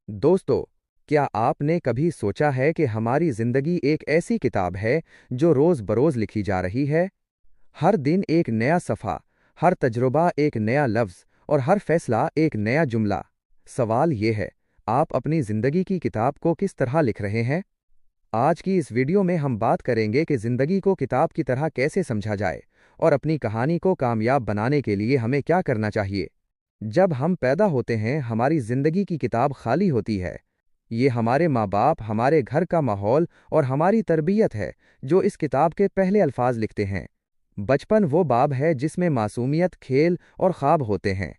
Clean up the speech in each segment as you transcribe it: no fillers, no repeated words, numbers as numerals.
दोस्तों, क्या आपने कभी सोचा है कि हमारी जिंदगी एक ऐसी किताब है जो रोज बरोज लिखी जा रही है? हर दिन एक नया सफ़ा, हर तजुर्बा एक नया लफ्ज़ और हर फैसला एक नया जुमला। सवाल ये है, आप अपनी जिंदगी की किताब को किस तरह लिख रहे हैं? आज की इस वीडियो में हम बात करेंगे कि जिंदगी को किताब की तरह कैसे समझा जाए और अपनी कहानी को कामयाब बनाने के लिए हमें क्या करना चाहिए। जब हम पैदा होते हैं, हमारी जिंदगी की किताब खाली होती है। ये हमारे माँ बाप, हमारे घर का माहौल और हमारी तरबियत है जो इस किताब के पहले अल्फाज लिखते हैं। बचपन वो बाब है जिसमें मासूमियत, खेल और ख्वाब होते हैं।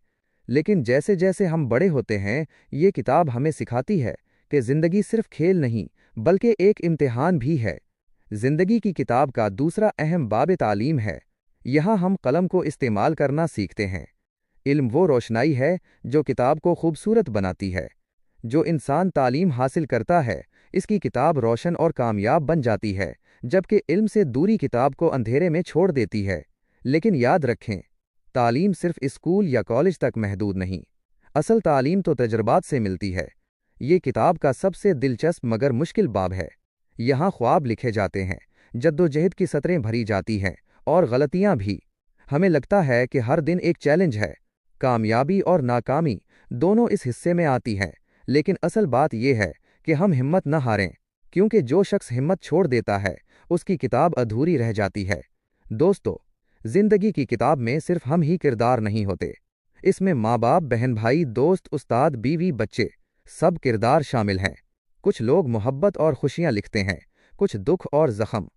लेकिन जैसे जैसे हम बड़े होते हैं, ये किताब हमें सिखाती है कि जिंदगी सिर्फ खेल नहीं बल्कि एक इम्तिहान भी है। जिंदगी की किताब का दूसरा अहम बाब तालीम है। यहाँ हम कलम को इस्तेमाल करना सीखते हैं। इल्म वो रोशनाई है जो किताब को खूबसूरत बनाती है। जो इंसान तालीम हासिल करता है, इसकी किताब रोशन और कामयाब बन जाती है, जबकि इल्म से दूरी किताब को अंधेरे में छोड़ देती है। लेकिन याद रखें, तालीम सिर्फ स्कूल या कॉलेज तक महदूद नहीं। असल तालीम तो तजर्बात से मिलती है। ये किताब का सबसे दिलचस्प मगर मुश्किल बाब है। यहाँ ख्वाब लिखे जाते हैं, जद्दोजहद की सतरें भरी जाती हैं और गलतियाँ भी। हमें लगता है कि हर दिन एक चैलेंज है। कामयाबी और नाकामी दोनों इस हिस्से में आती हैं, लेकिन असल बात यह है कि हम हिम्मत न हारें, क्योंकि जो शख्स हिम्मत छोड़ देता है, उसकी किताब अधूरी रह जाती है। दोस्तों, जिंदगी की किताब में सिर्फ हम ही किरदार नहीं होते। इसमें माँ बाप, बहन भाई, दोस्त, उस्ताद, बीवी, बच्चे, सब किरदार शामिल हैं। कुछ लोग मोहब्बत और खुशियाँ लिखते हैं, कुछ दुख और जख्म।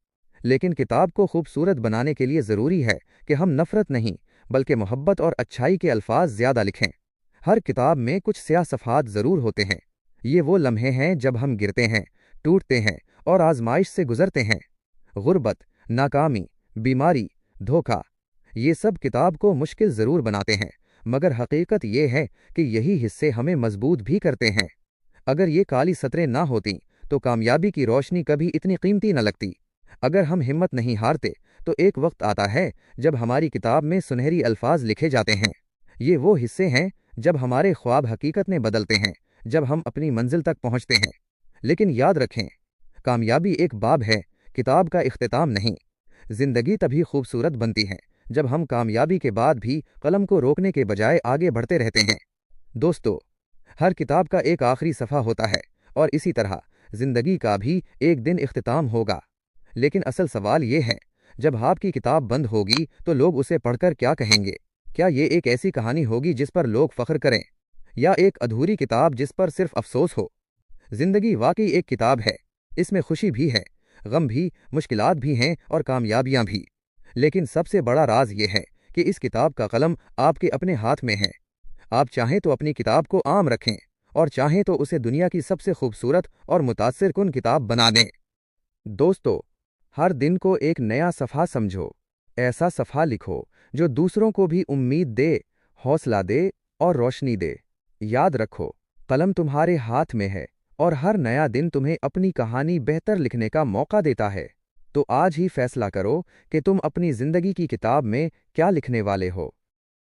लेकिन किताब को खूबसूरत बनाने के लिए ज़रूरी है कि हम नफ़रत नहीं बल्कि मोहब्बत और अच्छाई के अल्फाज ज़्यादा लिखें। हर किताब में कुछ स्याह सफ़हात ज़रूर होते हैं। ये वो लम्हे हैं जब हम गिरते हैं, टूटते हैं और आजमाइश से गुजरते हैं। गुर्बत, नाकामी, बीमारी, धोखा, ये सब किताब को मुश्किल ज़रूर बनाते हैं, मगर हकीकत ये है कि यही हिस्से हमें मजबूत भी करते हैं। अगर ये काली सतरें ना होतीं तो कामयाबी की रोशनी कभी इतनी कीमती न लगती। अगर हम हिम्मत नहीं हारते तो एक वक्त आता है जब हमारी किताब में सुनहरी अल्फाज लिखे जाते हैं। ये वो हिस्से हैं जब हमारे ख्वाब हकीकत में बदलते हैं, जब हम अपनी मंजिल तक पहुंचते हैं। लेकिन याद रखें, कामयाबी एक बाब है, किताब का इख्तिताम नहीं। जिंदगी तभी खूबसूरत बनती है जब हम कामयाबी के बाद भी कलम को रोकने के बजाय आगे बढ़ते रहते हैं। दोस्तों, हर किताब का एक आखिरी सफ़ा होता है और इसी तरह जिंदगी का भी एक दिन इख्तिताम होगा। लेकिन असल सवाल ये है, जब आपकी किताब बंद होगी तो लोग उसे पढ़कर क्या कहेंगे? क्या ये एक ऐसी कहानी होगी जिस पर लोग फख्र करें, या एक अधूरी किताब जिस पर सिर्फ अफसोस हो? जिंदगी वाकई एक किताब है। इसमें खुशी भी है, गम भी, मुश्किलात भी हैं और कामयाबियां भी। लेकिन सबसे बड़ा राज ये है कि इस किताब का कलम आपके अपने हाथ में है। आप चाहें तो अपनी किताब को आम रखें और चाहें तो उसे दुनिया की सबसे खूबसूरत और मुतासिर कुन किताब बना दें। दोस्तों, हर दिन को एक नया सफ़ा समझो। ऐसा सफ़ा लिखो जो दूसरों को भी उम्मीद दे, हौसला दे और रोशनी दे। याद रखो, कलम तुम्हारे हाथ में है और हर नया दिन तुम्हें अपनी कहानी बेहतर लिखने का मौका देता है। तो आज ही फैसला करो कि तुम अपनी जिंदगी की किताब में क्या लिखने वाले हो।